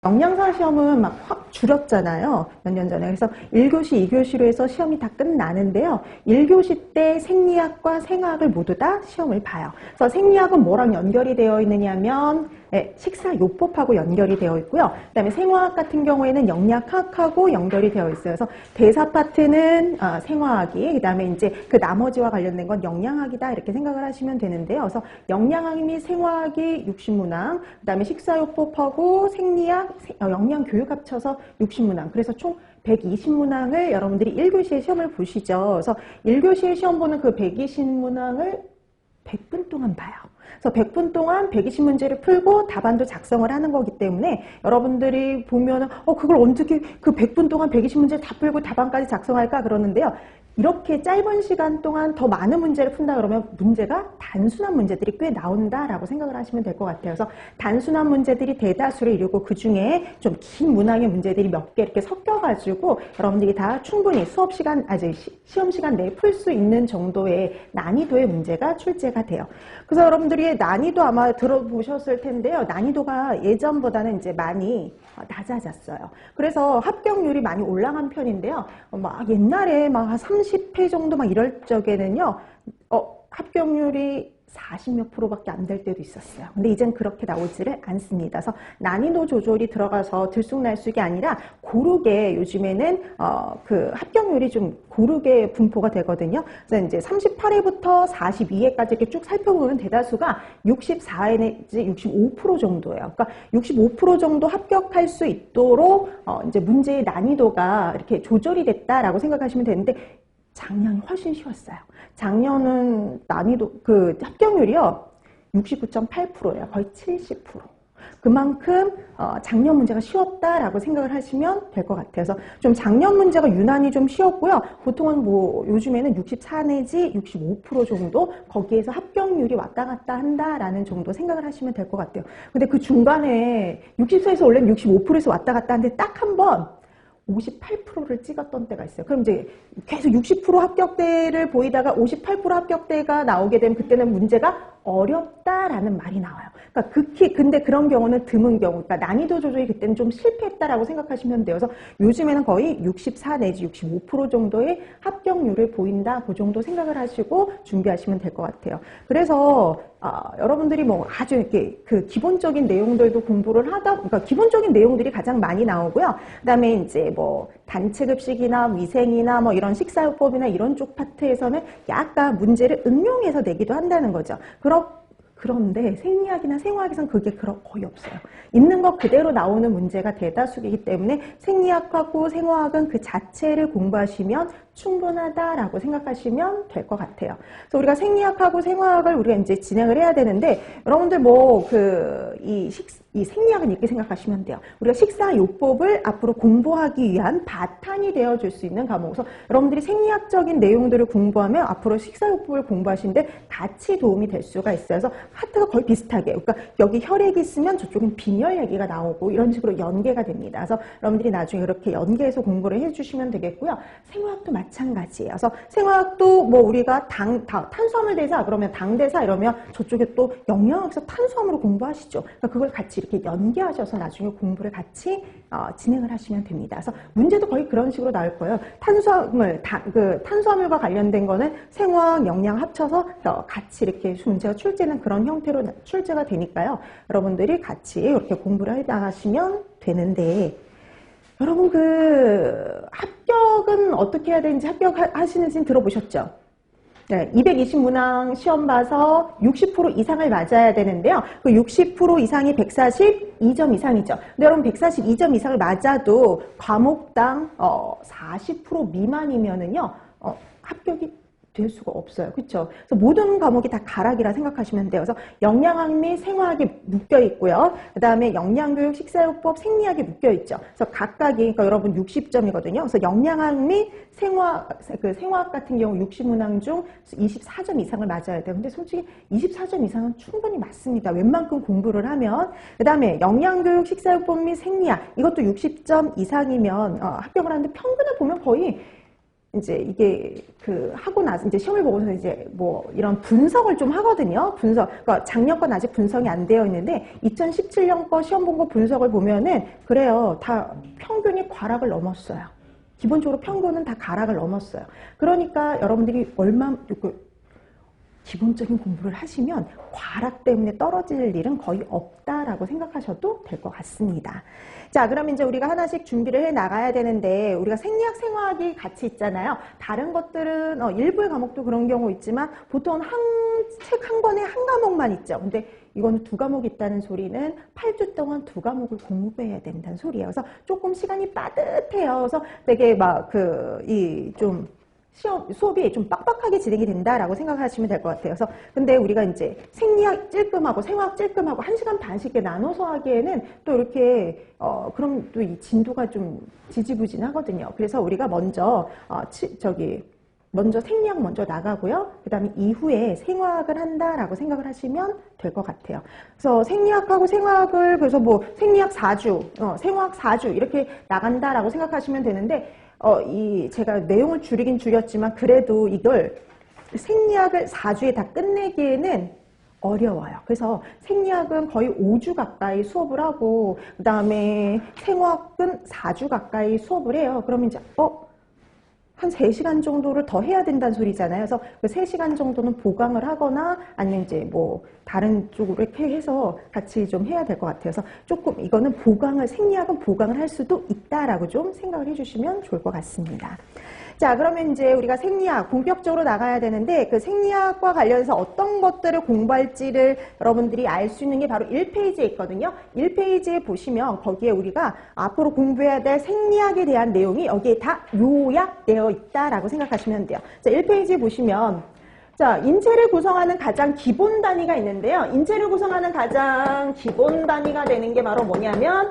영양사 시험은 막 확 줄였잖아요. 몇 년 전에. 그래서 1교시, 2교시로 해서 시험이 다 끝나는데요. 1교시 때 생리학과 생화학을 모두 다 시험을 봐요. 그래서 생리학은 뭐랑 연결이 되어 있느냐면 식사요법하고 연결이 되어 있고요. 그 다음에 생화학 같은 경우에는 영양학하고 연결이 되어 있어요. 그래서 대사 파트는 생화학이, 그 다음에 이제 그 나머지와 관련된 건 영양학이다 이렇게 생각을 하시면 되는데요. 그래서 영양학 및 생화학이 60문항, 그 다음에 식사요법하고 생리학, 영양교육 합쳐서 60문항. 그래서 총 120문항을 여러분들이 1교시에 시험을 보시죠. 그래서 1교시에 시험 보는 그 120문항을 100분 동안 봐요. 그래서 100분 동안 120문제를 풀고 답안도 작성을 하는 거기 때문에 여러분들이 보면은 그걸 어떻게 그 100분 동안 120문제 다 풀고 답안까지 작성할까 그러는데요. 이렇게 짧은 시간 동안 더 많은 문제를 푼다 그러면 문제가 단순한 문제들이 꽤 나온다라고 생각을 하시면 될 것 같아요. 그래서 단순한 문제들이 대다수를 이루고 그 중에 좀 긴 문항의 문제들이 몇 개 이렇게 섞여가지고 여러분들이 다 충분히 수업 시간, 시험 시간 내에 풀 수 있는 정도의 난이도의 문제가 출제가 돼요. 그래서 여러분들이 난이도 아마 들어보셨을 텐데요. 난이도가 예전보다는 이제 많이 낮아졌어요. 그래서 합격률이 많이 올라간 편인데요. 막 옛날에 막 한 30회 정도 막 이럴 적에는요, 합격률이 40몇 프로밖에 안 될 때도 있었어요. 근데 이젠 그렇게 나오지를 않습니다. 그래서 난이도 조절이 들어가서 들쑥날쑥이 아니라 고르게 요즘에는 그 합격률이 좀 고르게 분포가 되거든요. 그래서 이제 38회부터 42회까지 이렇게 쭉 살펴보면 대다수가 64회 내지 65% 정도예요. 그러니까 65% 정도 합격할 수 있도록 이제 문제의 난이도가 이렇게 조절이 됐다라고 생각하시면 되는데 작년이 훨씬 쉬웠어요. 작년은 난이도, 합격률이요, 69.8%예요. 거의 70%. 그만큼, 작년 문제가 쉬웠다라고 생각을 하시면 될 것 같아요. 그래서 좀 작년 문제가 유난히 좀 쉬웠고요. 보통은 뭐, 요즘에는 64 내지 65% 정도, 거기에서 합격률이 왔다 갔다 한다라는 정도 생각을 하시면 될 것 같아요. 근데 그 중간에 64에서 원래는 65%에서 왔다 갔다 하는데 딱 한 번, 58%를 찍었던 때가 있어요. 그럼 이제 계속 60% 합격대를 보이다가 58% 합격대가 나오게 되면 그때는 문제가 어렵다라는 말이 나와요. 그러니까 근데 그런 경우는 드문 경우, 그러니까 난이도 조절이 그때는 좀 실패했다라고 생각하시면 돼요. 그래서 요즘에는 거의 64 내지 65% 정도의 합격률을 보인다, 그 정도 생각을 하시고 준비하시면 될 것 같아요. 그래서 여러분들이 뭐 아주 이렇게 그 기본적인 내용들도 공부를 그러니까 기본적인 내용들이 가장 많이 나오고요. 그다음에 이제 뭐 단체급식이나 위생이나 뭐 이런 식사요법이나 이런 쪽 파트에서는 약간 문제를 응용해서 내기도 한다는 거죠. 그런데 생리학이나 생화학에서는 그게 거의 없어요. 있는 것 그대로 나오는 문제가 대다수이기 때문에 생리학하고 생화학은 그 자체를 공부하시면 충분하다라고 생각하시면 될 것 같아요. 그래서 우리가 생리학하고 생화학을 우리가 이제 진행을 해야 되는데 여러분들 이 생리학은 이렇게 생각하시면 돼요. 우리가 식사요법을 앞으로 공부하기 위한 바탕이 되어줄 수 있는 과목. 그래서 여러분들이 생리학적인 내용들을 공부하면 앞으로 식사요법을 공부하시는데 같이 도움이 될 수가 있어요. 그래서 파트가 거의 비슷하게, 그러니까 여기 혈액이 있으면 저쪽은 빈혈 얘기가 나오고 이런 식으로 연계가 됩니다. 그래서 여러분들이 나중에 이렇게 연계해서 공부를 해주시면 되겠고요. 생화학도 마찬가지예요. 그래서 생화학도 뭐 우리가 탄수화물 대사 그러면 당대사 이러면 저쪽에 또 영양학에서 탄수화물을 공부하시죠. 그러니까 그걸 같이 이렇게 연계하셔서 나중에 공부를 같이 진행을 하시면 됩니다. 그래서 문제도 거의 그런 식으로 나올 거예요. 탄수화물과 관련된 거는 생화학, 영양 합쳐서 같이 이렇게 문제가 출제는 그런 형태로 출제가 되니까요. 여러분들이 같이 이렇게 공부를 해 나가시면 되는데 여러분 합격은 어떻게 해야 되는지 합격하시는지 들어보셨죠? 네, 220문항 시험 봐서 60% 이상을 맞아야 되는데요. 그 60% 이상이 142점 이상이죠. 근데 여러분 142점 이상을 맞아도 과목당 40% 미만이면은요, 합격이 될 수가 없어요. 그렇죠? 그래서 모든 과목이 다 가락이라 생각하시면 돼요. 그래서 영양학 및 생화학이 묶여 있고요. 그다음에 영양교육, 식사요법, 생리학이 묶여 있죠. 그래서 각각이 그러니까 여러분 60점이거든요. 그래서 영양학 및 생화학 같은 경우 60문항 중 24점 이상을 맞아야 돼요. 근데 솔직히 24점 이상은 충분히 맞습니다. 웬만큼 공부를 하면. 그다음에 영양교육, 식사요법 및 생리학 이것도 60점 이상이면 합격을 하는데 평균을 보면 거의 이제 이게 하고 나서 이제 시험을 보고서 이제 뭐 이런 분석을 좀 하거든요. 그러니까 작년 건 아직 분석이 안 되어 있는데 2017년 거 시험 본 거 분석을 보면은 그래요. 다 평균이 과락을 넘었어요. 기본적으로 평균은 다 가락을 넘었어요. 그러니까 여러분들이 기본적인 공부를 하시면 과락 때문에 떨어질 일은 거의 없다라고 생각하셔도 될 것 같습니다. 자, 그럼 이제 우리가 하나씩 준비를 해 나가야 되는데 우리가 생리학, 생화학이 같이 있잖아요. 다른 것들은 일부의 과목도 그런 경우 있지만 보통 책 한 권에 한 과목만 있죠. 근데 이거는 두 과목이 있다는 소리는 8주 동안 두 과목을 공부해야 된다는 소리예요. 그래서 조금 시간이 빠듯해요. 그래서 되게 좀 수업이 좀 빡빡하게 진행이 된다라고 생각하시면 될 것 같아요. 그래서 근데 우리가 이제 생리학 찔끔하고 생화학 찔끔하고 1시간 반씩 나눠서 하기에는 또 이렇게 그럼 또 이 진도가 좀 지지부진하거든요. 그래서 우리가 먼저 먼저 생리학 먼저 나가고요. 그 다음에 이후에 생화학을 한다라고 생각을 하시면 될 것 같아요. 그래서 생리학하고 생화학을 그래서 뭐 생리학 4주, 생화학 4주 이렇게 나간다라고 생각하시면 되는데 제가 내용을 줄이긴 줄였지만 그래도 이걸 생리학을 4주에 다 끝내기에는 어려워요. 그래서 생리학은 거의 5주 가까이 수업을 하고 그 다음에 생화학은 4주 가까이 수업을 해요. 그러면 이제 한 3시간 정도를 더 해야 된다는 소리잖아요. 그래서 그 3시간 정도는 보강을 하거나 아니면 이제 뭐 다른 쪽으로 이렇게 해서 같이 좀 해야 될 것 같아요. 그래서 조금 이거는 생리학은 보강을 할 수도 있다라고 좀 생각을 해주시면 좋을 것 같습니다. 자, 그러면 이제 우리가 생리학 본격적으로 나가야 되는데 그 생리학과 관련해서 어떤 것들을 공부할지를 여러분들이 알 수 있는 게 바로 1페이지에 있거든요. 1페이지에 보시면 거기에 우리가 앞으로 공부해야 될 생리학에 대한 내용이 여기에 다 요약되어 있다라고 생각하시면 돼요. 자, 1페이지에 보시면 자, 인체를 구성하는 가장 기본 단위가 있는데요. 인체를 구성하는 가장 기본 단위가 되는 게 바로 뭐냐면